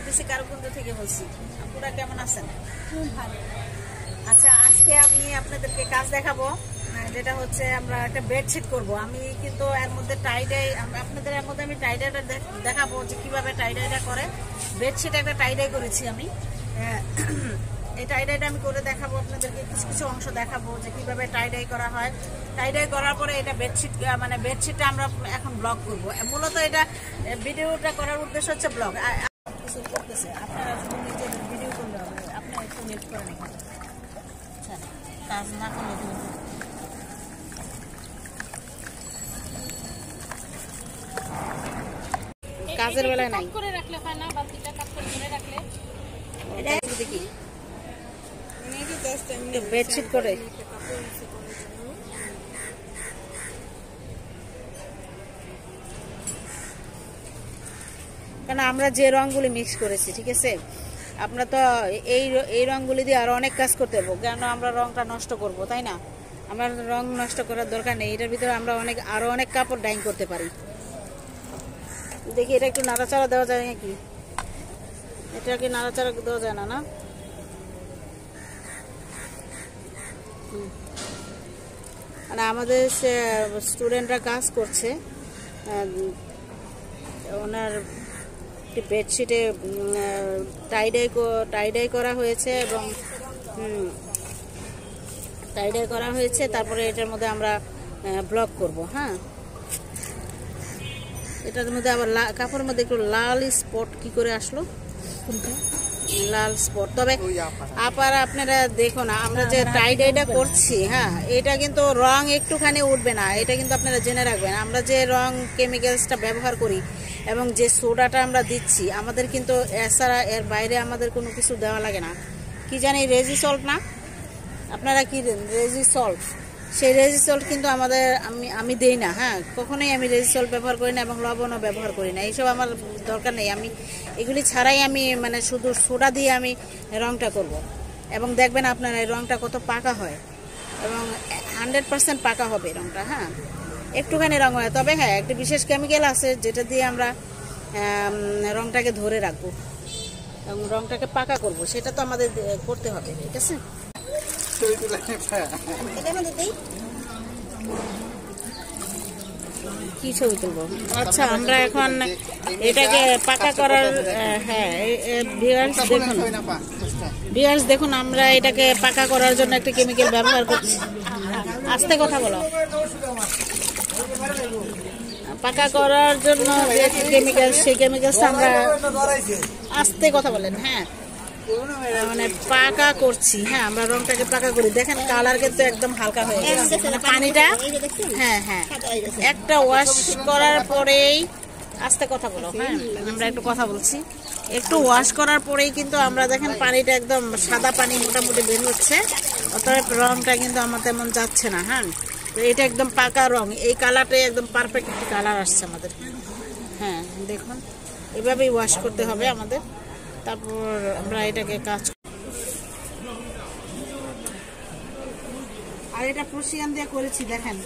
বলতেছি কারুকুঞ্জ থেকে বলছি। আপনারা কেমন আছেন? ভালো। আচ্ছা, আজকে আমি আপনাদেরকে কাজ দেখাবো, যেটা হচ্ছে আমরা একটা বেডশিট করব। আমি কিন্তু এর মধ্যে টাইডাই আপনাদের এর মধ্যে আমি টাইডাইটা দেখাবো যে কিভাবে টাইডাইটা করে। বেডশিট একটা টাইডাই করেছি আমি। এই টাইডাইটা আমি করে দেখাবো আপনাদেরকে, কিছু কিছু অংশ দেখাবো যে কিভাবে টাইডাই করা হয়। টাইডাই করার পরে এটা বেডশিট, মানে বেডশিটটা আমরা এখন ব্লগ করব। মূলত এটা ভিডিওটা করার উদ্দেশ্য হচ্ছে ব্লগ। কিছু করতেছে, আপনারা শুধু নিজেদের ভিডিও করলে হবে, আপনারা একটু হেল্প করেন এখানে। আচ্ছা, কাজ না করলে কাজের বেলায় নাই করে রাখলে হয় না, বালতিটা কাট করে রাখলে এটা দেখি বেডশিট করে কারণ আমরা যে রংগুলি মিক্স করেছি, ঠিক আছে, আমরা তো এই রংগুলি দিয়ে আরো অনেক কাজ করতে পারবো। কেন আমরা রংটা নষ্ট করব, তাই না? আমরা রং নষ্ট করার দরকার নেই। এটার ভিতরে আমরা আরো অনেক কাপড় ডাইং করতে পারি। দেখি এটা একটু নাড়াচাড়া দেওয়া যায় নাকি? এটা কি নাড়াচাড়া দেওয়া যায় না? না, আর আমাদের স্টুডেন্টরা কাজ করছে, ওনার বেডশিটে টাইডাই করা হয়েছে এবং টাইডাই করা হয়েছে। তারপরে এটার মধ্যে আমরা ব্লক করব। হ্যাঁ, এটার মধ্যে আবার কাপড়ের মধ্যে একটু লাল স্পট কি করে আসলো, লাল স্পট। তবে আপনারা দেখো না, আমরা যে টাইডাইটা করছি, হ্যাঁ, এটা কিন্তু রং একটুখানি উঠবে না। এটা কিন্তু আপনারা জেনে রাখবেন, আমরা যে রং কেমিক্যালসটা ব্যবহার করি এবং যে সোডাটা আমরা দিচ্ছি, আমাদের কিন্তু এছাড়া এর বাইরে আমাদের কোনো কিছু দেওয়া লাগে না। কি জানি রেজিসল্ট না, আপনারা কি রেজিসল্ট, সেই রেজিসল্ট কিন্তু আমাদের আমি দেই না। হ্যাঁ, কখনোই আমি রেজিসল্ট ব্যবহার করি না এবং লবণও ব্যবহার করি না। এইসব আমার দরকার নেই। আমি এগুলি ছাড়াই আমি মানে শুধু সোডা দিয়ে আমি রংটা করব। এবং দেখবেন আপনারা এই রংটা কত পাকা হয় এবং 100% পাকা হবে রংটা। হ্যাঁ, একটুখানি রং হয়, তবে হ্যাঁ একটা বিশেষ কেমিক্যাল আছে যেটা দিয়ে আমরা রংটাকে ধরে রাখবো এবং রংটাকে পাকা করব। সেটা তো আমাদের করতে হবে, ঠিক আছে? কি ছবি তুলবো? আচ্ছা, আমরা এখন এটাকে পাকা করার, হ্যাঁ ভিউয়ার্স দেখুন, আমরা এটাকে পাকা করার জন্য একটা কেমিক্যাল ব্যবহার করছি। আস্তে কথা বলো। পাকা করার জন্য যে কেমিক্যাল, সেই কেমিক্যালটা আমরা আস্তে কথা বলেন। হ্যাঁ, মানে পাকা করছি। হ্যাঁ, আমরা রংটাকে পাকা করি। দেখেন কালার কিন্তু একদম হালকা হয়ে গেছে পানিটা। হ্যাঁ হ্যাঁ, একটা ওয়াশ করার পরেই, আস্তে কথা বলো। হ্যাঁ, আমরা একটু কথা বলছি। একটু ওয়াশ করার পরেই কিন্তু আমরা দেখেন পানিটা একদম সাদা পানি মোটামুটি বের হচ্ছে। অতএব রংটা কিন্তু আমার তেমন যাচ্ছে না। হ্যাঁ, তো এটা একদম পাকা রং। এই কালারটাই একদম পারফেক্ট একটি কালার আসছে আমাদের। হ্যাঁ, দেখুন এভাবেই ওয়াশ করতে হবে আমাদের। তারপর আমরা এটাকে কাজ, আর এটা প্রুশিয়ান দিয়ে করেছি। দেখেন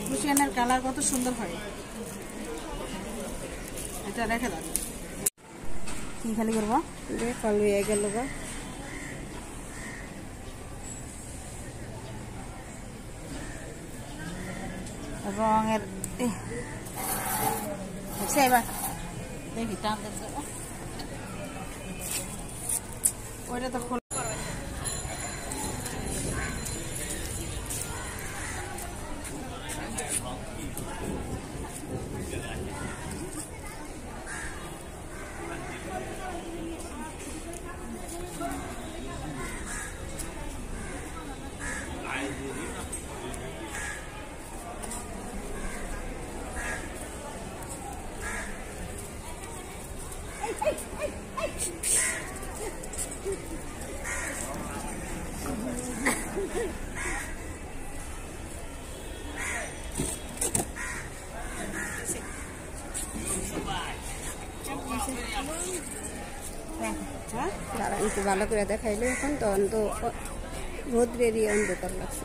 প্রুশিয়ানের কালার কত সুন্দর হয়। এটা রেখে দাও। কি খালি করবো? কালো হয়ে গেল গা। রঙের এবার দেখি টান দেখতে, ওইটা তো একটু ভালো করে দেখাইলে এখন তখন তো রোদ বেরিয়ে অন্ধকার লাগছে।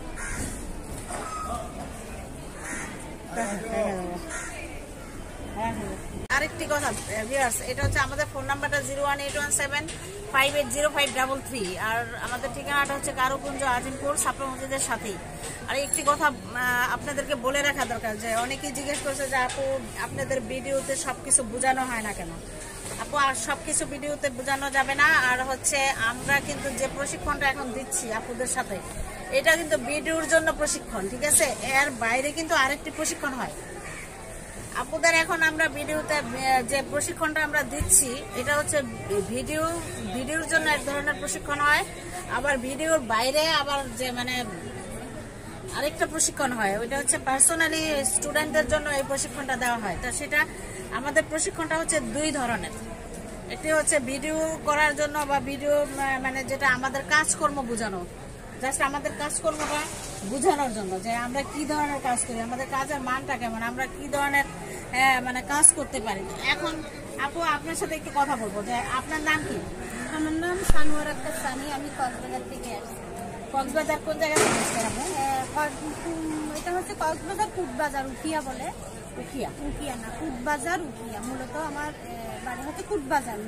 আরেকটি কথা ভিউয়ার্স, এটা হচ্ছে আমাদের ফোন নাম্বারটা 01817580533, আর আমাদের ঠিকানাটা হচ্ছে কারুকুঞ্জ আজিমপুর ছাপড়া মসজিদের সাথেই। আর একটি কথা আপনাদেরকে বলে রাখা দরকার, যে অনেকেই জিজ্ঞেস করছে যে আপু আপনাদের ভিডিওতে সবকিছু বোঝানো হয় না কেন। আপু আর সবকিছু ভিডিওতে বোঝানো যাবে না। আর হচ্ছে আমরা কিন্তু যে প্রশিক্ষণটা এখন দিচ্ছি আপুদের সাথে, এটা কিন্তু ভিডিওর জন্য প্রশিক্ষণ, ঠিক আছে? এর বাইরে কিন্তু আরেকটি প্রশিক্ষণ হয় আপুদের। এখন আমরা ভিডিওতে যে প্রশিক্ষণটা আমরা দিচ্ছি, এটা হচ্ছে ভিডিওর জন্য এক ধরনের প্রশিক্ষণ হয়, আবার ভিডিওর বাইরে আবার যে মানে আরেকটা প্রশিক্ষণ হয়, ওইটা হচ্ছে পার্সোনালি স্টুডেন্টদের জন্য এই প্রশিক্ষণটা দেওয়া হয়। তা সেটা আমাদের প্রশিক্ষণটা হচ্ছে দুই ধরনের। একটি হচ্ছে ভিডিও করার জন্য বা ভিডিও মানে যেটা আমাদের কাজকর্ম বোঝানো, জাস্ট আমাদের কাজকর্মটা বোঝানোর জন্য, যে আমরা কি ধরনের কাজ করি, আমাদের কাজের মানটা কেমন, আমরা কি ধরনের মানে কাজ করতে পারি। এখন আপু আপনার সাথে একটু কথা বলবো, যে আপনার নাম কি? আমার নাম সানোয়ার আক্তার সানি, আমি কক্সবাজার থেকে আসছি। কক্সবাজার কোন জায়গা থেকে আসছেন আপু? এটা হচ্ছে কক্সবাজার কুটবাজার, উখিয়া বলে। উখিয়া? উখিয়া না, কুটবাজার উখিয়া। মূলত আমার বাড়ি হচ্ছে কুটবাজার।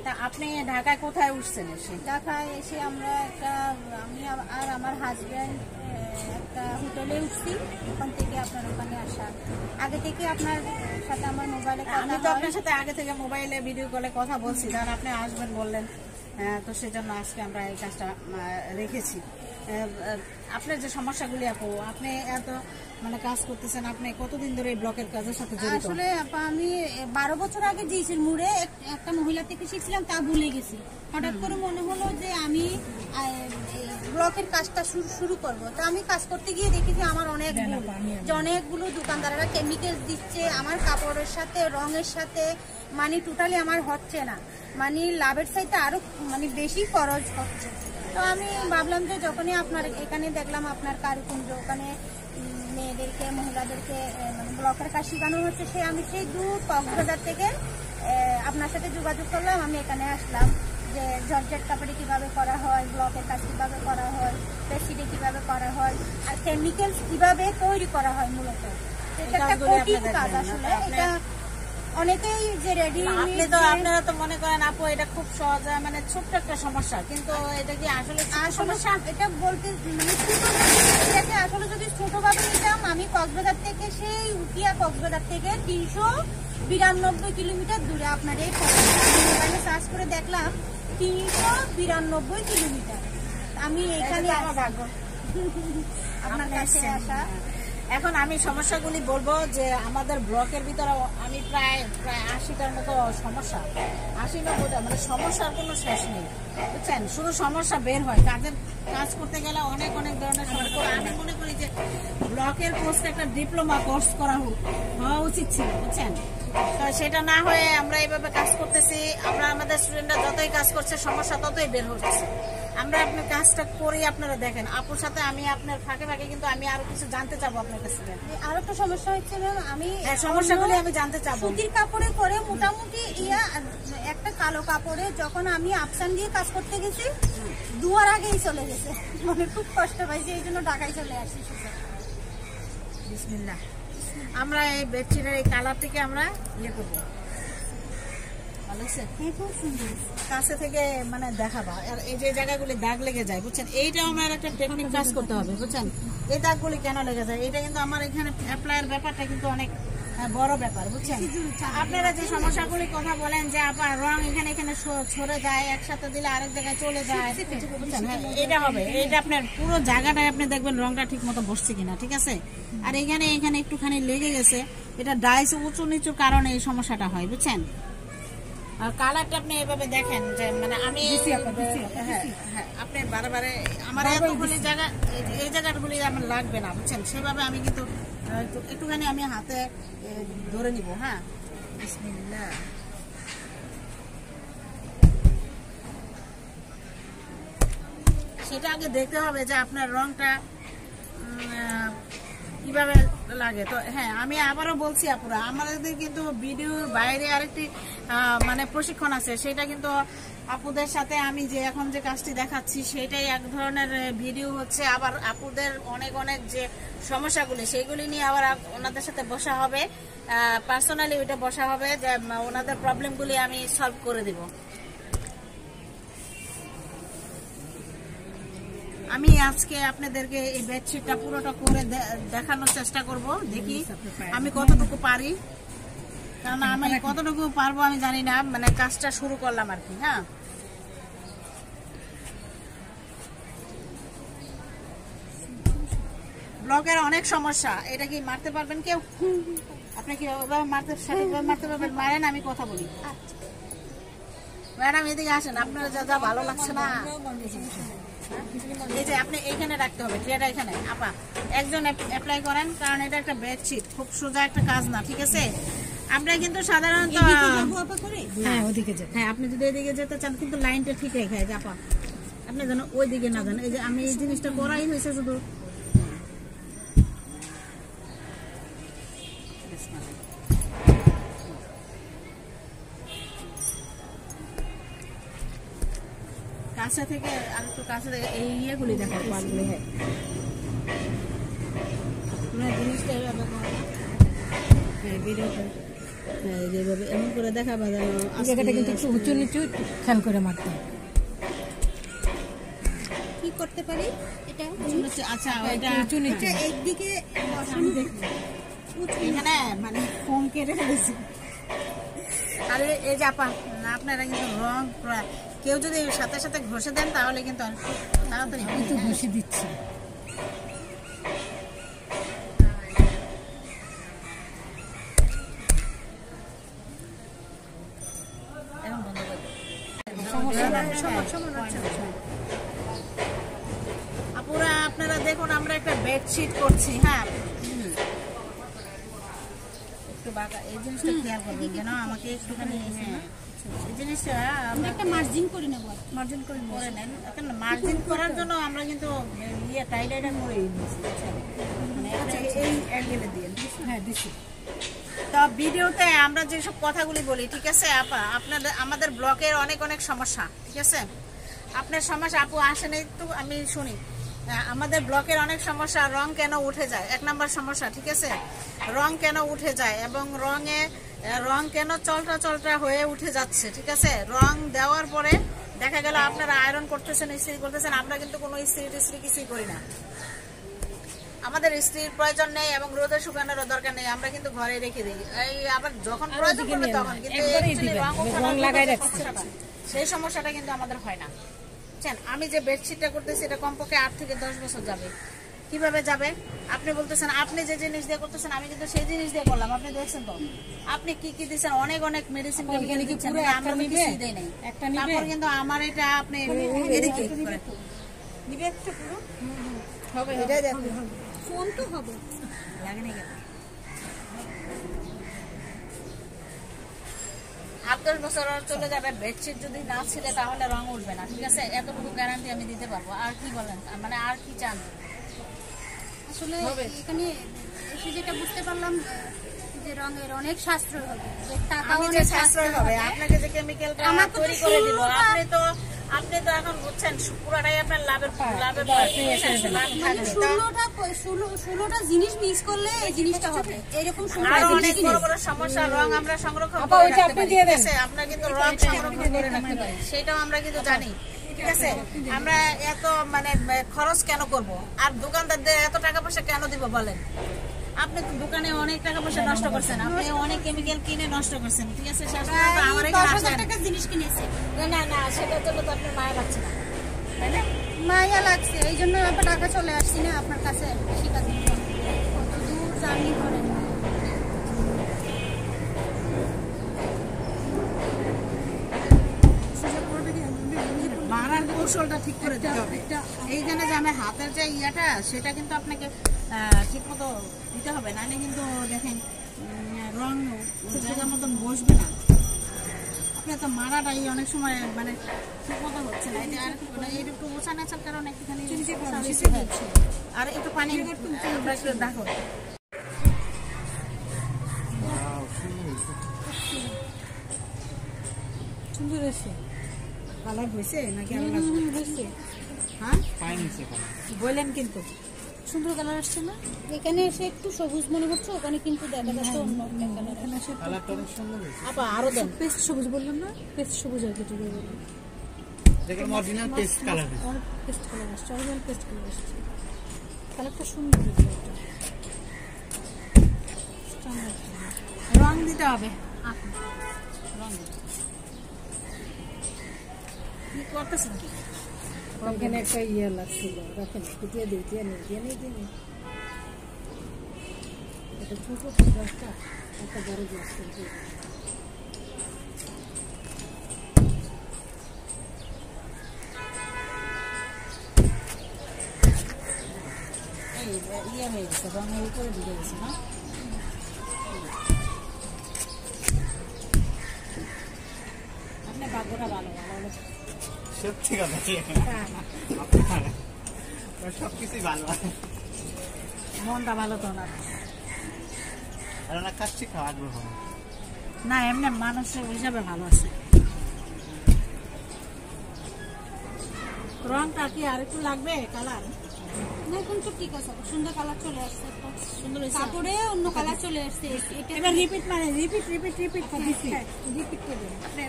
তা আপনি ঢাকায় কোথায় উঠছেন? এসে ঢাকায় এসে আমরা আমি আর আমার হাজব্যান্ড একটা হোটেলে উঠছি। ওখান থেকে আপনার ওখানে আসা। আগে থেকে আপনার সাথে আমার মোবাইলে আমি তো আপনার সাথে আগে থেকে মোবাইলে ভিডিও কলে কথা বলছি, কারণ আপনি আসবেন বললেন, তো সেজন্য আজকে আমরা এই কাজটা রেখেছি। আপনার যে সমস্যাগুলি আপু, আপনি এত মানে কাজ করতেছেন, আপনি কতদিন ধরে এই ব্লকের কাজের সাথে জড়িত? আসলে আমি 12 বছর আগে জিসির মুড়ে একটা মহিলা থেকে শিখছিলাম, তা ভুলে গেছি। হঠাৎ করে মনে হলো যে আমি ব্লকের কাজটা শুরু করব। তো আমি কাজ করতে গিয়ে দেখি যে আমার অনেকগুলো দোকানদাররা কেমিক্যাল দিচ্ছে আমার কাপড়ের সাথে, রঙের সাথে, মানে টোটালি আমার হচ্ছে না, মানে লাভের চাইতে আরো মানে বেশি খরচ হচ্ছে। তো আমি ভাবলাম যে যখনই আপনার এখানে দেখলাম আপনার কারুকুঞ্জ, ওখানে মেয়েদেরকে মহিলাদেরকে মানে ব্লকের কাজ শেখানো হচ্ছে, আমি সেই দূর কক্সবাজার থেকে আপনার সাথে যোগাযোগ করলাম। আমি এখানে আসলাম যে জর্জেট কাপড়ে কিভাবে করা হয়, ব্লকের কাজ কিভাবে করা হয়, বেডশিটে কিভাবে করা হয়, আর কেমিক্যালস কিভাবে তৈরি করা হয়। মূলত এটা একটা কঠিন কাজ। আসলে এটা অনেকেই যে রেডি, আপনারা তো মনে করেন আপু এটা খুব সহজ, মানে ছোট্ট একটা সমস্যা, কিন্তু এটা কি আসলে সমস্যা? এটা বলতে মানে এটাকে আসলে যদি ছোটভাবে নিতাম, আমি কক্সবাজার থেকে সেই উঠিয়া কক্সবাজার থেকে 392 কিলোমিটার দূরে আপনার এই মোবাইলে সার্চ করে দেখলাম 392 কিলোমিটার। আমি এখানে আপনার কাছে আসা। এখন আমি সমস্যাগুলি বলবো, যে আমাদের ব্লকের ভিতরে আমি প্রায় 80টার মতো সমস্যা, 80-90টা, মানে সমস্যার কোনো শেষ নেই, বুঝছেন? শুধু সমস্যা বের হয়। কাজ করতে গেলে অনেক ধরনের সমস্যা। আমি মনে করি যে ব্লকের পোস্টে একটা ডিপ্লোমা কোর্স করা হওয়া উচিত ছিল, বুঝছেন? তো সেটা না হয়ে আমরা এইভাবে কাজ করতেছি। আমরা আমাদের স্টুডেন্টরা যতই কাজ করছে, সমস্যা ততই বের হচ্ছে। আমরা আপনার কাজটা করি, আপনারা দেখেন। আপুর সাথে আমি আপনার ফাঁকে কিন্তু আমি আরো কিছু জানতে চাবো আপনার কাছে। আরো একটা সমস্যা হচ্ছে ম্যাম, আমি সমস্যাগুলি আমি জানতে চাবো। সুতির কাপড়ে করে মোটামুটি একটা কালো কাপড়ে যখন আমি আপসান দিয়ে কাজ করতে গেছি, দুয়ার আগেই চলে গেছে, মানে খুব কষ্ট পাইছি, এই জন্য ঢাকায় চলে আসি। বিসমিল্লাহ। আমরা এই বেডশিটের এই কালারটিকে আমরা ইয়ে করবো, খুব সুন্দর কাছে থেকে মানে দেখাবা। আর এই যে জায়গাগুলি দাগ লেগে যায়, বুঝছেন, এইটাও আমার একটা টেকনিক কাজ করতে হবে, বুঝছেন? এই দাগগুলি কেন লেগে যায়, এটা কিন্তু আমার এখানে অ্যাপ্লাইয়ের ব্যাপারটা কিন্তু অনেক বড় ব্যাপার, বুঝছেন? আপনারা যে সমস্যাগুলি কথা বলেন, যে আপনার রং এখানে ছড়ে যায়, একসাথে দিলে আরেক জায়গায় চলে যায়, বুঝছেন? এটা হবে, এটা আপনার পুরো জায়গাটায় আপনি দেখবেন রংটা ঠিক মতো বসছে কিনা, ঠিক আছে? আর এখানে একটুখানি লেগে গেছে, এটা ডাইস উঁচু নিচুর কারণে এই সমস্যাটা হয়, বুঝছেন? আর কালারটা আপনি এভাবে দেখেন, যে মানে আমি আপনি বারে আমার এতগুলি জায়গা, এই জায়গাগুলি আমার লাগবে না, বুঝছেন? সেভাবে আমি কিন্তু একটুখানি আমি হাতে ধরে নিব। হ্যাঁ, বিসমিল্লাহ। সেটা আগে দেখতে হবে যে আপনার রংটা কিভাবে লাগে। তো হ্যাঁ, আমি আবারও বলছি আপুরা, আমাদের কিন্তু ভিডিওর বাইরে আরেকটি মানে প্রশিক্ষণ আছে, সেটা কিন্তু আপুদের সাথে আমি যে এখন যে কাজটি দেখাচ্ছি সেটাই এক ধরনের ভিডিও হচ্ছে। আবার আপুদের অনেক অনেক যে সমস্যাগুলি সেগুলি নিয়ে আবার ওনাদের সাথে বসা হবে, পার্সোনালি ওইটা বসা হবে যে ওনাদের প্রবলেমগুলি আমি সলভ করে দিব। আমি আজকে আপনাদেরকে এই বেডশিটটা পুরোটা করে দেখানোর চেষ্টা করব, দেখি আমি কতটুকু পারি, কারণ আমি কতটুকু পারবো আমি জানি না, মানে কাজটা শুরু করলাম আর কি। হ্যাঁ, ব্লকের অনেক সমস্যা, এটা কি মারতে পারবেন কেউ? আপনি কি সঠিকভাবে মারতে পারবেন? মারেন, আমি কথা বলি। ম্যাডাম এদিকে আসেন, আপনার যা যা ভালো লাগছে না এই যে আপনি এইখানে রাখতে হবে, ট্রেটা এখানে। আপা একজন অ্যাপ্লাই করেন, কারণ এটা একটা বেডশিট, খুব সোজা একটা কাজ না, ঠিক আছে? আমরা কিন্তু সাধারণত হ্যাঁ, আপনি যদি এদিকে যেতে চান কিন্তু লাইনটা ঠিক রেখে আপা, আপনি যেন ওই দিকে না যান। এই যে আমি এই জিনিসটা করাই হয়েছে শুধু। কাছে থেকে আর একটু কাছে থেকে এই ইয়েগুলি দেখা পারগুলি। হ্যাঁ, জিনিসটা যেভাবে এমন করে দেখাবা যেন জায়গাটা কিন্তু একটু উঁচু নিচু খেয়াল করে মারতে হবে। কি করতে পারি এটা? আচ্ছা, এটা উঁচু নিচু একদিকে এখানে মানে ফোন কেটে ফেলেছি। আরে এই যে আপা, আপনারা কিন্তু রং কেউ যদি সাথে সাথে ঘষে দেন তাহলে কিন্তু তাড়াতাড়ি একটু ঘষে দিচ্ছি। আপুরা আপনারা দেখুন, আমরা একটা বেডশিট করছি। হ্যাঁ, একটু বাঁকা, এই জিনিসটা খেয়াল করবেন যেন আমাকে একটুখানি। হ্যাঁ, এই জিনিসটা আমরা একটা মার্জিন করে নেব, মার্জিন করে নেন। এখন মার্জিন করার জন্য আমরা কিন্তু টাইলাইটা করে নিয়েছি, মানে এই অ্যাঙ্গেলে দিয়ে। হ্যাঁ দিচ্ছি। তো ভিডিওতে আমরা যেসব কথাগুলি বলি, ঠিক আছে আপা, আপনাদের আমাদের ব্লকের অনেক অনেক সমস্যা, ঠিক আছে? আপনার সমস্যা আপু আসেন একটু আমি শুনি। আমাদের ব্লকের অনেক সমস্যা, রং কেন উঠে যায়, 1 নম্বর সমস্যা, ঠিক আছে? রং কেন উঠে যায় এবং রং কেন চলটা চলটা হয়ে উঠে যাচ্ছে, ঠিক আছে? রং দেওয়ার পরে দেখা গেল আপনারা আয়রন করতেছেন, ইস্ত্রি করতেছেন, আমরা কিন্তু কোনো ইস্ত্রি টিস্ত্রি কিছুই করি না। আমাদের ইস্ত্রির প্রয়োজন নেই এবং রোদে শুকানোর দরকার নেই, আমরা কিন্তু ঘরে রেখে দিই। এই আবার যখন প্রয়োজন পড়বে তখন কিন্তু সেই সমস্যাটা কিন্তু আমাদের হয় না। আমি যে বেডশিটটা করতেছি এটা কমপক্ষে 8 থেকে 10 বছর যাবে। কিভাবে যাবে? আপনি বলতেছেন আপনি যে জিনিস দিয়ে করতেছেন, আমি কিন্তু সেই জিনিস দিয়ে করলাম। আপনি দেখছেন তো আপনি কি কি দিচ্ছেন, অনেক অনেক মেডিসিন তারপর কিন্তু আমার এটা আপনি এদিকে নিবে একটা পুরো হবে, এটাই দেখুন ফোন তো হবে লাগে না কেন? 8-10 বছর চলে যাবে, বেডশিট যদি না ছিলে তাহলে রং উঠবে না, ঠিক আছে? এতটুকু গ্যারান্টি আমি দিতে পারবো। আর কি বলেন, মানে আর কি চান? আসলে এখানে এসে যেটা বুঝতে পারলাম যে রঙের অনেক সাশ্রয় হবে, যে টাকাও অনেক সাশ্রয় হবে। আপনাকে যে কেমিক্যালটা তৈরি করে দিল, আপনি তো এখন বুঝছেন পুরোটাই আপনার লাভের মানে 16টা জিনিস মিক্স করলে এই জিনিসটা হবে। এরকম অনেক বড় বড় সমস্যা রং আমরা সংরক্ষণ করে রাখতে পারি, ঠিক আছে? আমরা কিন্তু রং সংরক্ষণ করে রাখতে পারি, সেটাও আমরা কিন্তু জানি, ঠিক আছে? আমরা এত মানে খরচ কেন করব, আর দোকানদারদের এত টাকা পয়সা কেন দিব বলেন? আপনি তো দোকানে অনেক টাকা পয়সা নষ্ট করছেন, আপনি অনেক কেমিক্যাল কিনে নষ্ট করছেন, ঠিক আছে? আমার 10,000 টাকার জিনিস কিনেছে, না না, সেটার জন্য তো আপনার মায়া লাগছে না, তাই না? মায়া লাগছে, এই জন্য আমরা টাকা চলে আসছি না আপনার কাছে শেখার জন্য। কত দূর জার্নি করেন। মারার কৌশলটা ঠিক করে দিতে হবে। এইখানে যে আমার হাতের যে ইয়াটা সেটা কিন্তু আপনাকে ঠিক মতো দিতে হবে, নাহলে কিন্তু দেখেন রং জায়গার মতন বসবে না। আপনি তো মারাটাই অনেক সময় মানে ঠিক মতো হচ্ছে না। এটা আর একটু বোঝা নাচার কারণে একটুখানি আর একটু পানি দেখো। সুন্দর আছে। কালার হয়েছে নাকি আরো লাগবে? হ্যাঁ বললেন কিন্তু সুন্দর কালার আসছে না? এখানে এসে একটু সবুজ মনে হচ্ছে, ওখানে কিন্তু দেখা যাচ্ছে অন্য কালার। এখানে এসে আপা আরো দেন। পেস্ট সবুজ বললাম না, পেস্ট সবুজ আর কিছু দেখুন original paste colour paste colour আসছে, অরিজিনাল পেস্ট কালার আসছে। কালারটা সুন্দর, রং দিতে হবে। রং দিতে কি করতেছেন কি? ওখানে একটা ইয়ে লাগছিল, রাখেন কুটিয়ে দিই, একটা ছোট গ্লাসটা, একটা বড় গ্লাস কিন্তু এই ইয়ে হয়ে গেছে, রঙের উপরে ঢুকে গেছে না? আপনার ভাগ্যটা ভালো ভালো সত্যি কথা সবকিছুই ভালো মনটা ভালো তো না। আর ওনার কাছ থেকে আগ্রহ না এমনি মানুষের হিসাবে ভালো আছে। রংটা কি আর একটু লাগবে কালার? না এখন তো ঠিক আছে, সুন্দর কালার চলে আসছে, সুন্দর হয়েছে। কাপড়ে অন্য কালার চলে আসছে। এবার রিপিট মানে রিপিট রিপিট রিপিট করবেন। আপনি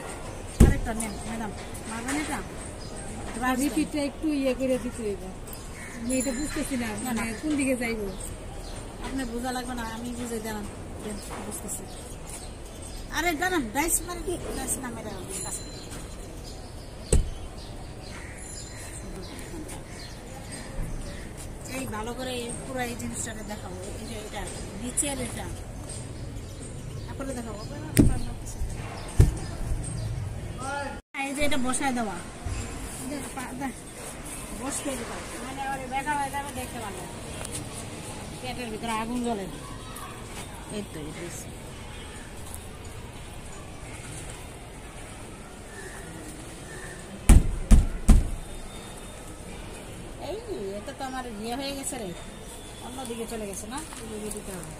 আরেকটা নেন ম্যাডাম, মারবেন এটা? রিপিটটা একটু ইয়ে করে দিতে হইবে। আমি এটা বুঝতেছি না, মানে কোন দিকে যাইবো। আপনি বোঝা লাগবে না, আমি বুঝে জানান বুঝতেছি। আরে জানান ডাইস মানে কি ডাইস না মেরে কাছে এই ভালো করে পুরো এই জিনিসটাকে দেখাবো। এই যে এটা নিচের এটা তারপরে দেখাবো। এই যে এটা বসায় দেওয়া, বসতে দিতে মানে বেটা হয়ে যাবে, দেখতে পারবে পেটের ভিতরে আগুন জ্বলে। এই তো এই এটা তো আমার ইয়ে হয়ে গেছে রে, অন্যদিকে চলে গেছে না? এদিকে দিতে হবে।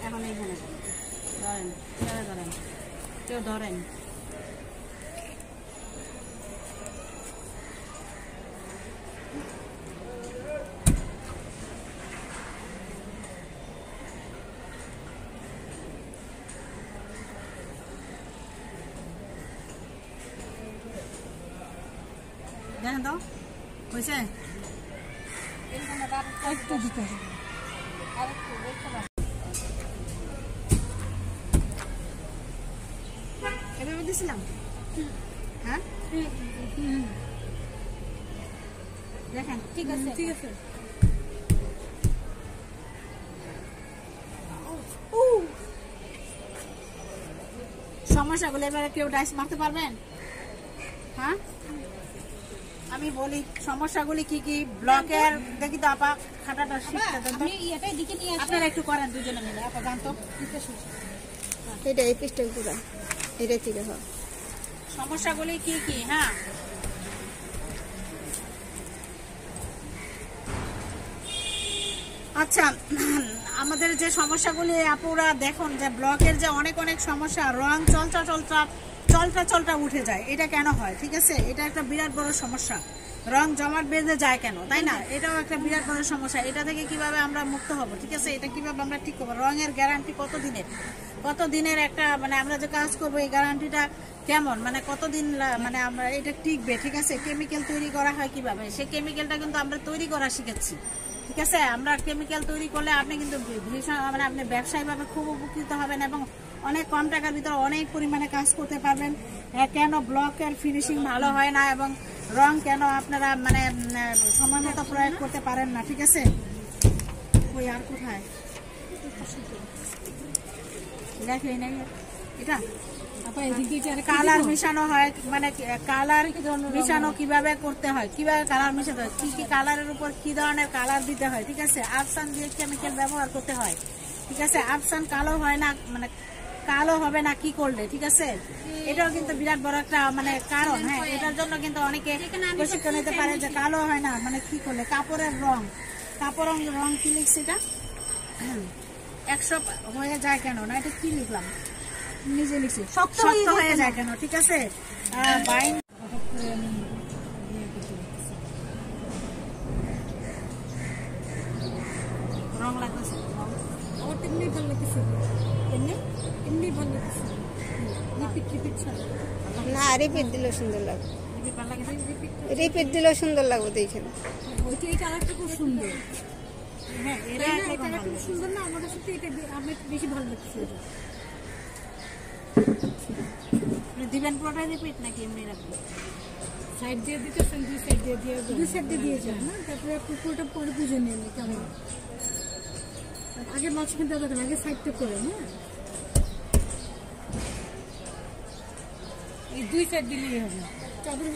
এখন এইখানে ধরেন, ধরেন কেউ ধরেন। জানেন তো হয়েছে? একটু দিতে হবে, আরেকটু দেখতে পাচ্ছি। এভাবে দিছিলাম, হ্যাঁ দেখেন ঠিক আছে, ঠিক আছে। সমস্যাগুলো এবারে কেউ ডাইস মারতে পারবেন? হ্যাঁ আমি বলি সমস্যাগুলি কি কি ব্লকের দেখি তো আপা খাটাটা শিখতে দেন তো। আমি এটাই দিকে নিয়ে আসি। আপনারা একটু করেন দুজনে মিলে, আপা জানতো এটা এই পিস্টন পুরা এটা থেকে হয়। সমস্যাগুলি কি কি? হ্যাঁ আচ্ছা, আমাদের যে সমস্যাগুলি আপুরা দেখুন যে ব্লকের যে অনেক অনেক সমস্যা, রং চলটা উঠে যায়, এটা কেন হয়? ঠিক আছে, এটা একটা বিরাট বড় সমস্যা। রং জমাট বেঁধে যায় কেন, তাই না? এটাও একটা বিরাট বড় সমস্যা। এটা থেকে কিভাবে আমরা মুক্ত হব? ঠিক আছে, এটা কিভাবে আমরা ঠিক করবো? রঙের গ্যারান্টি কতদিনের একটা মানে আমরা যে কাজ করবো এই গ্যারান্টিটা কেমন, মানে কতদিন মানে আমরা এটা টিকবে? ঠিক আছে, কেমিক্যাল তৈরি করা হয় কিভাবে, সেই কেমিক্যালটা কিন্তু আমরা তৈরি করা শিখেছি। ঠিক আছে, আমরা কেমিক্যাল তৈরি করলে আপনি কিন্তু ভীষণ মানে আপনি ব্যবসায়িকভাবে খুব উপকৃত হবেন এবং অনেক কম টাকার ভিতরে অনেক পরিমাণে কাজ করতে পারবেন। কেন ব্লকের ফিনিশিং ভালো হয় না এবং রং কেন আপনারা মানে সময় মতো প্রয়োগ করতে পারেন না? ঠিক আছে, ওই আর কোথায় দেখে নাই এটা কালার মিশানো হয়, মানে কালার মিশানো কিভাবে করতে হয়, কিভাবে কালার মিশাতে হয়, কি কি কালারের উপর কি ধরনের কালার দিতে হয়। ঠিক আছে, আফসান দিয়ে কেমিক্যাল ব্যবহার করতে হয়। ঠিক আছে, আফসান কালো হয় না, মানে কালো হবে না কি করলে। ঠিক আছে, এটাও কিন্তু বিরাট বড় একটা মানে কারণ। হ্যাঁ, এটার জন্য কিন্তু অনেকে প্রশিক্ষণ নিতে পারে যে কালো হয় না মানে কি করলে। কাপড়ের রং কি লিখছি এটা 100 হয়ে যায় কেন না, এটা কি লিখলাম নিজে লিখছি শক্ত হয়ে যায় কেন? ঠিক আছে, বাইন রং লাগতেছে, আমার তেমনি ভালো লাগতেছে, এমনি ভালো লাগতেছে, রিপিট ছাড়া না রিপিট দিলেও সুন্দর লাগবে, ভালো লাগছে। রিপিট দিলেও সুন্দর লাগবে দেখেন। ওইটা এই কালারটা খুব সুন্দর, হ্যাঁ, এই কালারটা খুব সুন্দর না? আমার কাছে তো এটা আমার বেশি ভালো লাগছে। দিবেন পুরোটাই রিপিট নাকি এমনি রাখবেন? সাইড দিয়ে দিতেছেন, দুই সাইড দিয়ে দুই সাইড দিয়ে দিয়েছেন না, তারপরে পুরোটা পরে বুঝে নেন কেমন। আগে মাঝখান দেওয়া দেখেন, আগে সাইডটা করে না, এই দুই সাইড দিলেই হবে। চাদর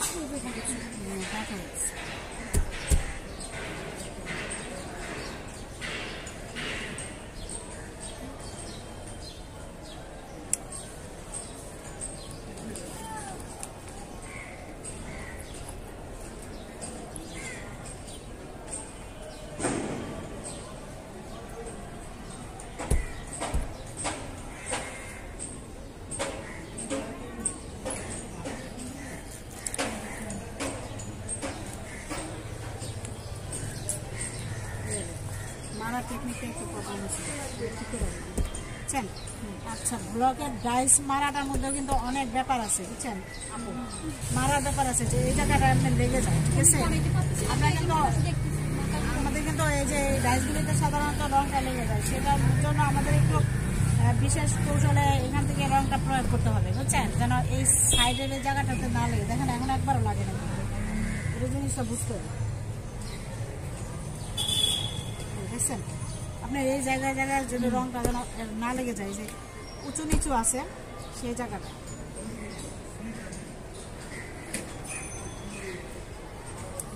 মারা টেকনিকে একটু প্রবলেম ছিল, বুঝছেন? আচ্ছা, ব্লকের ডাইস মারাটার মধ্যে কিন্তু অনেক ব্যাপার আছে, বুঝছেন? মারার ব্যাপার আছে যে এই জায়গাটা আপনার লেগে যায়, ঠিক আছে? আপনার কিন্তু আমাদের কিন্তু এই যে ডাইসগুলিতে সাধারণত রংটা লেগে যায়, সেটার জন্য আমাদের একটু বিশেষ কৌশলে এখান থেকে রংটা প্রয়োগ করতে হবে, বুঝছেন? যেন এই সাইডের এই জায়গাটাতে না লেগে। দেখেন এখন একবারও লাগে না, এই জিনিসটা বুঝতে হবে, বুঝছেন? আপনার এই জায়গায় যদি রংটা যেন না লেগে যায়, যে উঁচু নিচু আছে সেই জায়গাটা।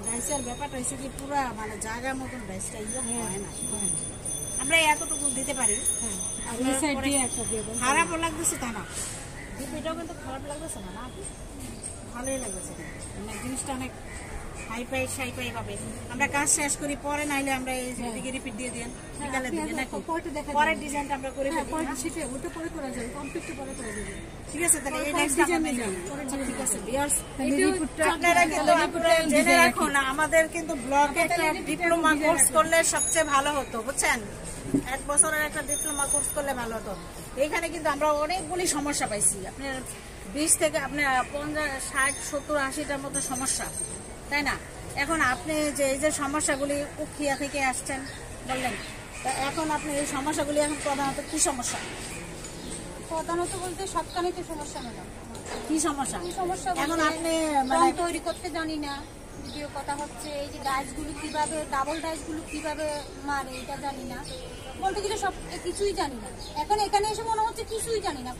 ডাইসের ব্যাপারটা হচ্ছে কি পুরা মানে জায়গার মতন ডাইসটা হয় না, আমরা এতটুকু দিতে পারি। খারাপও লাগতেছে তা না, এটাও কিন্তু খারাপ লাগতেছে না, ভালোই লাগতেছে, জিনিসটা অনেক হাইপাই সাইপাই পাবে। আমরা কাজ শেষ করি পরে, নাইলে আমরা এই দিকে রিপিট দিয়ে দিন বিকালের দিকে নাকি পরের ডিজাইনটা আমরা করে ফেলি। ওটা পরে করা যাবে, কমপ্লিটটা পরে করে দেবে। ঠিক আছে, তাহলে এই নেক্সট ঠিক আছে ভিউয়ার্স, আপনারা কিন্তু আপনারা জেনে রাখুন, আমাদের কিন্তু ব্লকে একটা ডিপ্লোমা কোর্স করলে সবচেয়ে ভালো হতো, বুঝছেন? 1 বছরের একটা ডিপ্লোমা কোর্স করলে ভালো হতো। এখানে কিন্তু আমরা অনেকগুলি সমস্যা পাইছি, আপনার 20 থেকে আপনার 50, 60, 70, 80টার মতো সমস্যা, তাই না? এখন আপনি যে এই যে সমস্যাগুলি উখিয়া থেকে আসছেন বললেন, তা এখন আপনি এই সমস্যাগুলি এখন প্রধানত কি সমস্যা? প্রধানত বলতে সবখানেতে সমস্যা ম্যাডাম। কি সমস্যা? সমস্যা এখন আপনি মানে তৈরি করতে জানি না, দ্বিতীয় কথা হচ্ছে এই যে ডাইসগুলো কিভাবে, ডাবল ডাইসগুলো কিভাবে মারে এটা জানি না, বলতে গেলে সব কিছুই জানি না। এখন এখানে এসে মনে হচ্ছে কিছুই জানি না।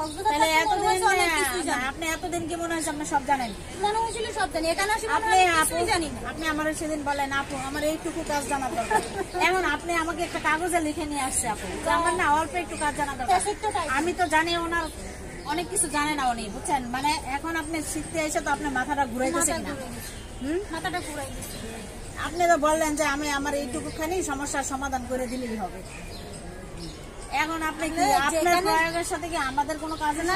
আপনি এতদিন কি মনে হচ্ছে আপনি সব জানেন? মনে হয়েছিল সব জানি, এখানে এসে কিছুই জানি না। আপনি আমার সেদিন বলেন আপু আমার এইটুকু কাজ জানা দরকার, এখন আপনি আমাকে একটা কাগজে লিখে নিয়ে আসছে আপু আমার না অল্প একটু কাজ জানা দরকার। আমি তো জানি ওনার অনেক কিছু জানে না উনি, বুঝছেন? মানে এখন আপনি শিখতে এসে তো আপনার মাথাটা ঘুরাইতেছেন না, মাথাটা ঘুরাই দিচ্ছে। আপনি তো বললেন যে আমি আমার এইটুকুখানি সমস্যার সমাধান করে দিলেই হবে। এখন আপনি কি আপনার প্রয়োগের সাথে কি আমাদের কোনো কাজ না?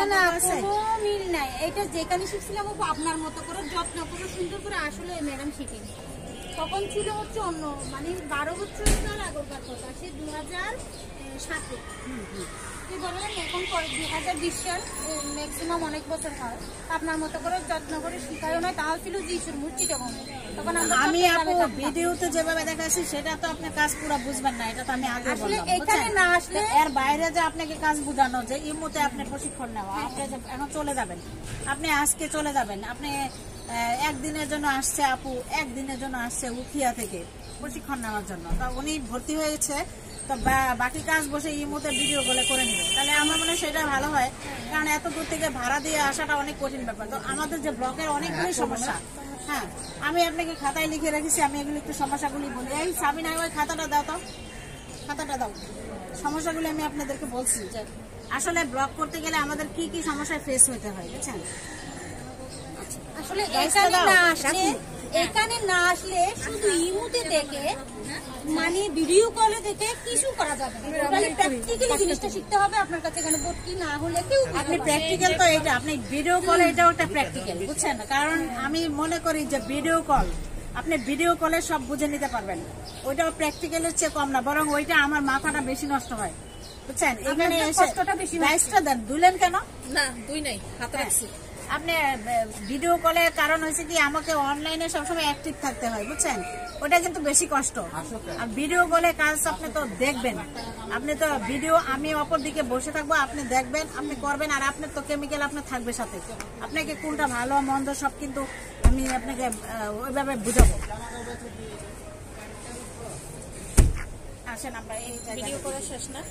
কোনো মিল নাই। এটা যেখানে শিখছিলাম আপনার মতো করে যত্ন করে সুন্দর করে আসলে ম্যাডাম শিখেনি। তখন ছিল হচ্ছে অন্য, মানে 12 বছর আগেকার কথা, সে 2007-এ। কি বললেন এখন 2020 সাল, ম্যাক্সিমাম অনেক বছর হয়। আপনার মতো করে যত্ন করে শিখায়ও না, তাও ছিল জিসুর মুচিটা কমে। তখন আমি আপু ভিডিওতে যেভাবে দেখাচ্ছি সেটা তো আপনি কাজ পুরো বুঝবেন না, এটা তো আমি আগে বললাম। এখানে না আসলে এর বাইরে যে আপনাকে কাজ বোঝানো, যে এই মুহূর্তে আপনি প্রশিক্ষণ নেওয়া, আপনি এখন চলে যাবেন, আপনি আজকে চলে যাবেন, আপনি একদিনের জন্য আসছে আপু, একদিনের জন্য আসছে উখিয়া থেকে প্রশিক্ষণ নেওয়ার জন্য, তা উনি ভর্তি হয়েছে, তো বাকি কাজ বসে এই মুহূর্তে ভিডিও গুলো করে নেবে, তাহলে আমার মনে হয় সেটা ভালো হয়। কারণ এত দূর থেকে ভাড়া দিয়ে আসাটা অনেক কঠিন ব্যাপার। তো আমাদের যে ব্লকের অনেকগুলি সমস্যা, হ্যাঁ আমি আপনাকে খাতায় লিখে রেখেছি, আমি এগুলো একটু সমস্যাগুলি বলি। এই সাবিনা ওই খাতাটা দাও, তো খাতাটা দাও, সমস্যাগুলি আমি আপনাদেরকে বলছি যে আসলে ব্লক করতে গেলে আমাদের কি কি সমস্যায় ফেস হতে হয়, বুঝছেন? আসলে এখানে না আসলে এখানে না আসলে শুধু ইমুতে দেখে মানে ভিডিও কলে দেখে কিছু করা যাবে না। প্র্যাকটিক্যালি জিনিসটা শিখতে হবে আপনার কাছে, এখানে ভর্তি না হলে কেউ আপনি প্র্যাকটিক্যাল তো এটা আপনি ভিডিও কলে এটাও একটা প্র্যাকটিক্যাল, বুঝছেন? কারণ আমি মনে করি যে ভিডিও কল আপনি ভিডিও কলে সব বুঝে নিতে পারবেন, ওইটাও প্র্যাকটিক্যালের চেয়ে কম না, বরং ওইটা আমার মাথাটা বেশি নষ্ট হয়, বুঝছেন? এখানে এসে রাইসটা দেন, দুলেন কেন? না দুই নাই, হাতে রাখছি। আপনি ভিডিও কলের কারণ হয়েছে কি আমাকে অনলাইনে সবসময় অ্যাক্টিভ থাকতে হয়, বুঝছেন? ওটা কিন্তু বেশি কষ্ট। আর ভিডিও কলে কাজ আপনি তো দেখবেন, আপনি তো ভিডিও, আমি অপর দিকে বসে থাকবো, আপনি দেখবেন, আপনি করবেন, আর আপনার তো কেমিক্যাল আপনার থাকবে সাথে, আপনাকে কোনটা ভালো মন্দ সব কিন্তু আমি আপনাকে ওইভাবে বুঝাবো। আসেন আমরা এই ভিডিও করা শেষ না?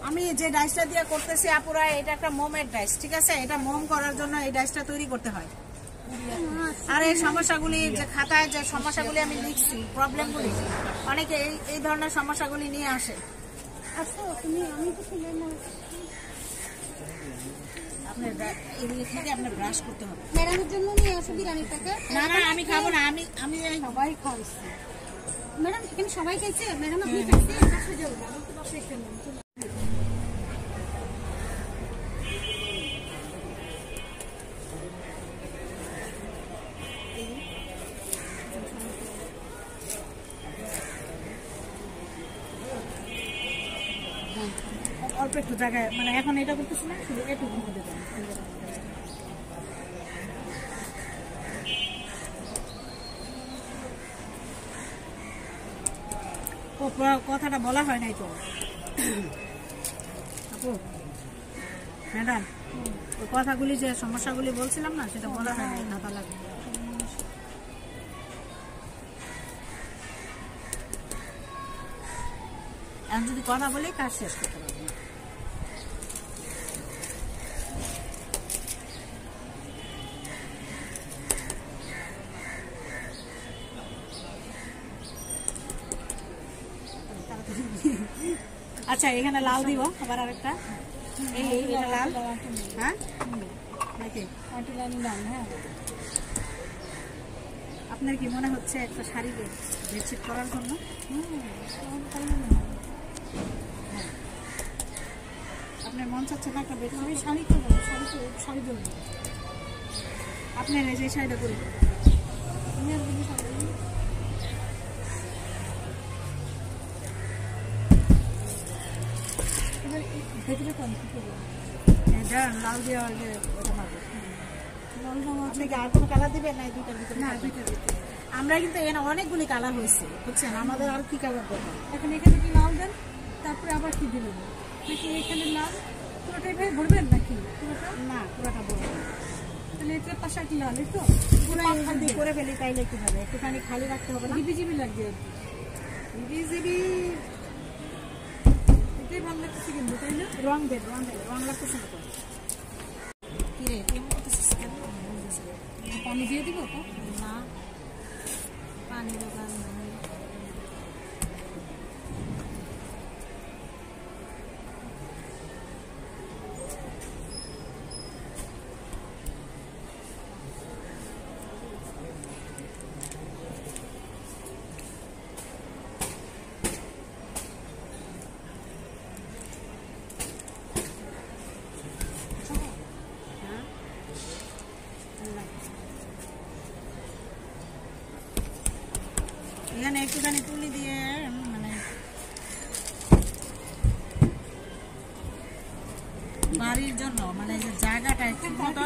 আমি যে ডাইসটা দিয়ে করতেছি আপুরা, এটা একটা মোমের ডাইস, ঠিক আছে? এটা মোম করার জন্য এই ডাইসটা তৈরি করতে হয়। আর এই সমস্যাগুলি যে খাতায় যে সমস্যাগুলি আমি লিখছি, প্রবলেমগুলি, অনেকে এই ধরনের সমস্যাগুলি নিয়ে আসে। আপনার এদিকে থেকে আপনার ব্রাশ করতে হবে। ম্যাডামের জন্য নিয়ে আসো বিরিয়ানির প্যাকেট। না না আমি খাবো না, আমি সবাই খাওয়াচ্ছি ম্যাডাম, এখানে সবাই খাইছে ম্যাডাম, আপনি খাইছে? আসো যাও, আমি তো বাসায় খেলাম। অল্প একটু জায়গায়, মানে এখন এটা করতেছি না, শুধু এটুকু মধ্যে দেন। ও কথাটা বলা হয় নাই তো আপু, ম্যাডাম, ওই কথাগুলি যে সমস্যাগুলি বলছিলাম না, সেটা বলা হয় নাই, খাতা লাগে। এখন যদি কথা বলি কাজ শেষ করতে পারবো না। আচ্ছা এখানে লাল দিব আবার আরেকটা, এটা লাল, হ্যাঁ নাকি হ্যাঁ? আপনার কি মনে হচ্ছে একটা শাড়িকে বেডশিট করার জন্য? আপনার মন চাচ্ছে না একটা বেডশিট? আমি শাড়ি করবো, শাড়ি দেবো। আপনার এই যে শাড়িটা করি, লাল দেওয়া ওটা মারবো। আপনি কি আর কোনো কালার দিবেন না? দুইটার ভিতরে? না, দুইটার ভিতরে। আমরা কিন্তু এখানে অনেকগুলি কালার হয়েছে, বুঝছেন? আমাদের আর কি কালার দরকার? এখন এখানে কি লাল দেন, তারপরে আবার কি দিলেন নাকি এখানে লাল পুরোটাই ভাই ভরবেন নাকি? পুরোটা না, পুরোটা বলবো। তাহলে এটার পাশে একটু লাল, এই তো পুরো খালি করে ফেলি, তাইলে কি হবে? একটুখানি খালি রাখতে হবে না? জিবি লাগবে আর কি। বিজিবি এটাই ভালো লাগতেছে কিন্তু, তাই না? রং দেন, রং লাগতেছে না তো? কি রে, কেমন করতেছিস কেন? পানি দিয়ে দিব তো? না, পানি দোকান এখানে একটুখানি তুলি দিয়ে, মানে বাড়ির জন্য, মানে যে জায়গাটা ঠিক মতো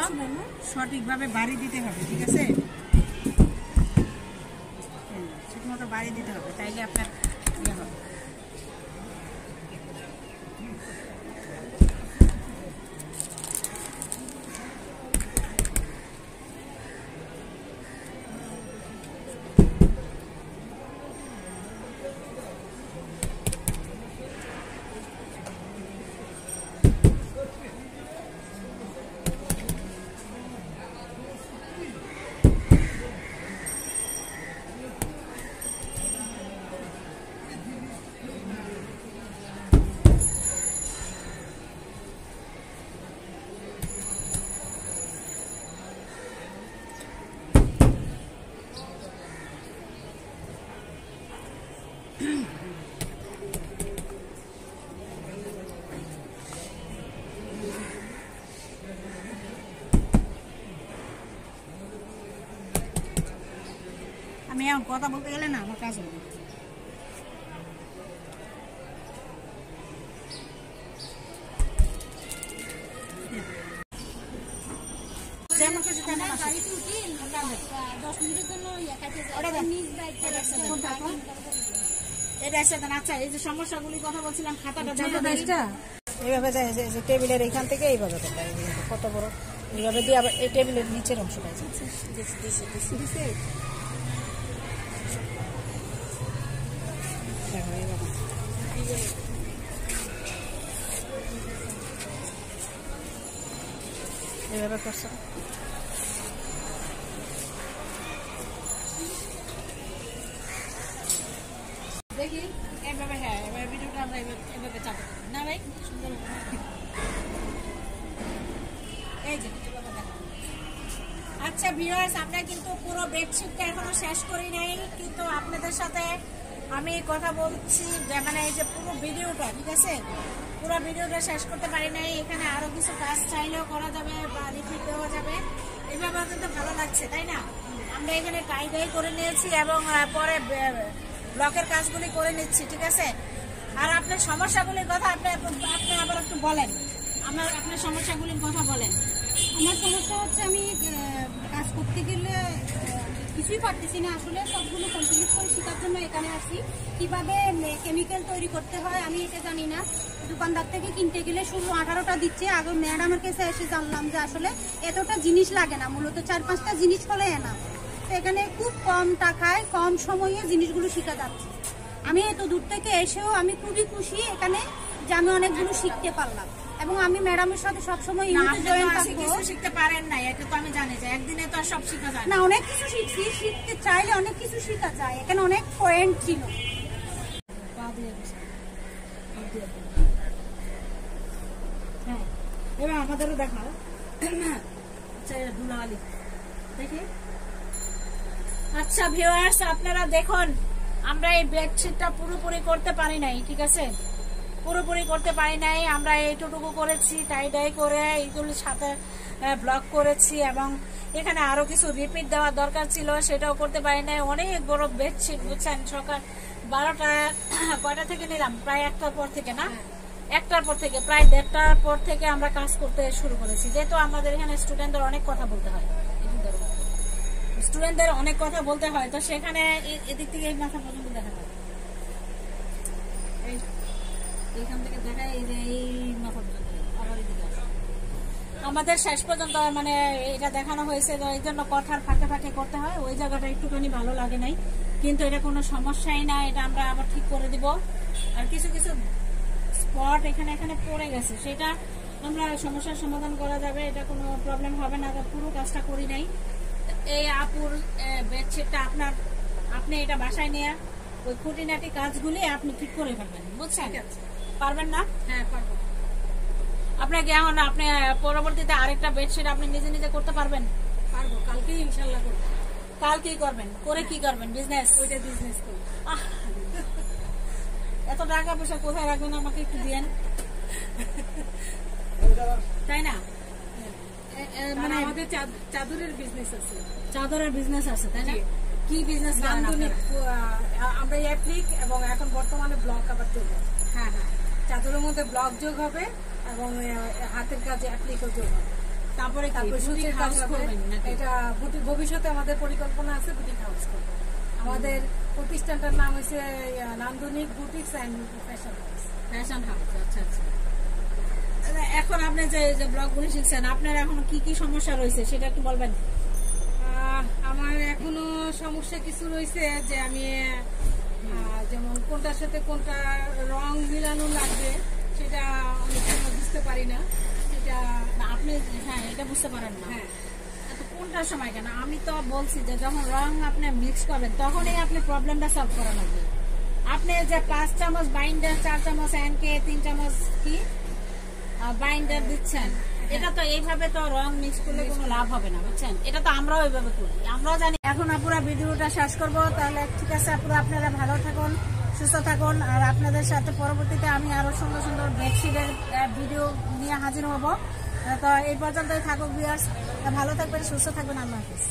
সঠিকভাবে বাড়ি দিতে হবে, ঠিক আছে? ঠিক মতো বাড়ি দিতে হবে, তাইলে আপনার ইয়ে হবে। এখন কথা বলতে গেলে না আমার কাজ হবে। যেমন কিছু তেমন আসে। গাড়িতে উঠি 10 মিনিটের জন্য একাতে ওটা দেন। নিজ বাইকটা এটা এসে দেন। আচ্ছা এই যে সমস্যাগুলি কথা বলছিলাম খাতাটা দেখো এইভাবে যায় যে টেবিলের এইখান থেকে এইভাবে করতে হয়। কত বড় এইভাবে দিয়ে আবার এই টেবিলের নিচের অংশটা আছে। দেখো এইভাবে এইভাবে করছো। দেখি এইভাবে, হ্যাঁ এবার ভিডিওটা আমরা এইভাবে চাপো না ভাই, সুন্দর এই যে এইভাবে দেখো। আচ্ছা ভিউয়ার্স, আমরা কিন্তু পুরো বেডশিটটা এখনো শেষ করি নাই, কিন্তু আপনাদের সাথে আমি কথা বলছি যে মানে এই যে পুরো ভিডিওটা, ঠিক আছে, পুরো ভিডিওটা শেষ করতে পারি নাই। এখানে আরো কিছু কাজ চাইলেও করা যাবে বা রিপিট দেওয়া যাবে। এইভাবে কিন্তু ভালো লাগছে, তাই না? আমরা এখানে টাই ডাই করে নিয়েছি এবং পরে ব্লকের কাজগুলি করে নিচ্ছি, ঠিক আছে। আর আপনার সমস্যাগুলির কথা আপনি আবার একটু বলেন, আপনার সমস্যাগুলির কথা বলেন। আমার সমস্যা হচ্ছে আমি কাজ করতে গেলে কিছুই পারতেছি না আসলে। সবগুলো কমপ্লিট করে শেখার জন্য এখানে আসি। কিভাবে কেমিক্যাল তৈরি করতে হয় আমি এটা জানি না। দোকানদার থেকে কিনতে গেলে শুধু 18টা দিচ্ছে। আগে ম্যাডামের কাছে এসে জানলাম যে আসলে এতটা জিনিস লাগে না, মূলত 4-5টা জিনিস হলে না। তো এখানে খুব কম টাকায় কম সময়ে জিনিসগুলো শেখা যাচ্ছে। আমি এত দূর থেকে এসেও আমি খুবই খুশি এখানে যে আমি অনেকগুলো শিখতে পারলাম এবং আমি ম্যাডামের সাথে সবসময় কিছু শিখতে পারেন না, এটা তো আমি জানি যে একদিনে তো আর সব শেখা যায় না। অনেক কিছু শিখছি, শিখতে চাইলে অনেক কিছু শেখা যায়। এখানে অনেক পয়েন্ট ছিল। হ্যাঁ এবার আমাদেরও দেখাও। আচ্ছা ধুলাওয়ালি দেখি। আচ্ছা ভিউয়ার্স, আপনারা দেখুন আমরা এই বেডশিটটা পুরোপুরি করতে পারি নাই, ঠিক আছে, পুরোপুরি করতে পারি নাই। আমরা এইটুকু করেছি টাই ডাই করে, এইগুলির সাথে ব্লক করেছি এবং এখানে আরো কিছু রিপিট দেওয়ার দরকার ছিল, সেটাও করতে পারি নাই। অনেক বড় বেডশিট বুঝছেন, সকাল 12টা কয়টা থেকে নিলাম, প্রায় 1টার পর থেকে না, 1টার পর থেকে প্রায় 1:30টার পর থেকে আমরা কাজ করতে শুরু করেছি। যেহেতু আমাদের এখানে স্টুডেন্টদের অনেক কথা বলতে হয়, স্টুডেন্টদের অনেক কথা বলতে হয়, তো সেখানে এদিক থেকে এই মাথা পর্যন্ত দেখা হয়, এইখান থেকে দেখা এই যে এই মাথা পর্যন্ত আবার এদিকে আমাদের শেষ পর্যন্ত মানে এটা দেখানো হয়েছে। এই জন্য কথার ফাঁকে ফাঁকে করতে হয়, ওই জায়গাটা একটুখানি ভালো লাগে নাই, কিন্তু এটা কোনো সমস্যাই না, এটা আমরা আবার ঠিক করে দিব। আর কিছু কিছু স্পট এখানে পড়ে গেছে, সেটা আমরা সমস্যার সমাধান করা যাবে, এটা কোনো প্রবলেম হবে না। পুরো কাজটা করি নাই। এই আপুর বেডশিটটা আপনি এটা বাসায় নিয়ে ওই খুঁটিনাটি কাজগুলি আপনি ঠিক করে ফেলবেন, বুঝছেন? পারবেন না? হ্যাঁ পারবো। আপনাকে এখন আপনি পরবর্তীতে আরেকটা বেডশিট আপনি নিজে নিজে করতে পারবেন? পারবো, কালকেই ইনশাল্লাহ করবো। কালকেই করবেন, করে কি করবেন? বিজনেস? ওইটা বিজনেস করবো। এত টাকা পয়সা কোথায় রাখবেন আমাকে একটু দিয়েন, তাই না? মানে আমাদের চাদরের বিজনেস আছে, চাদরের বিজনেস আছে, তাই না? কি বিজনেস? আমরা অ্যাপ্লিক এবং এখন বর্তমানে ব্লক আবার যোগ হবে। হ্যাঁ হ্যাঁ, চাদরের মধ্যে ব্লক যোগ হবে এবং হাতের কাজে অ্যাপ্লিকও যোগ হবে। তারপরে সুতির কাজ করবেন নাকি? এটা ভবিষ্যতে আমাদের পরিকল্পনা আছে বুটিক হাউস করবো। আমাদের প্রতিষ্ঠানটার নাম হচ্ছে নান্দনিক boutiques and fashion house. Fashion house, আচ্ছা আচ্ছা। এখন আপনি যে ব্লগগুলি শিখছেন, আপনার এখন কি কি সমস্যা রয়েছে সেটা একটু বলবেন। আমার এখনো সমস্যা কিছু রয়েছে যে আমি যেমন কোনটার সাথে কোনটা রং মিলানো লাগবে সেটা অনেক সময় বুঝতে পারি না। সেটা আপনি হ্যাঁ এটা বুঝতে পারেন না। হ্যাঁ, কোনটার সময় কেন? আমি তো বলছি যে যখন রং আপনি মিক্স করবেন তখনই আপনি প্রবলেমটা সলভ করা লাগবে। আপনি যে 5 চামচ বাইন্ডার, 4 চামচ এনকে, 3 চামচ কি বাইন্ডার দিচ্ছেন, এটা তো এইভাবে তো রং মিক্স করলে কোনো লাভ হবে না, বুঝছেন? এটা তো আমরাও এইভাবে করি, আমরাও জানি। এখন পুরো ভিডিওটা শেষ করব, তাহলে ঠিক আছে পুরো আপনারা ভালো থাকুন, সুস্থ থাকুন। আর আপনাদের সাথে পরবর্তীতে আমি আরো সুন্দর সুন্দর বেডশিটের ভিডিও নিয়ে হাজির হব। তো এই পর্যন্তই থাকুক ভিউয়ার্স, ভালো থাকবেন, সুস্থ থাকবেন, আল্লাহ হাফেজ।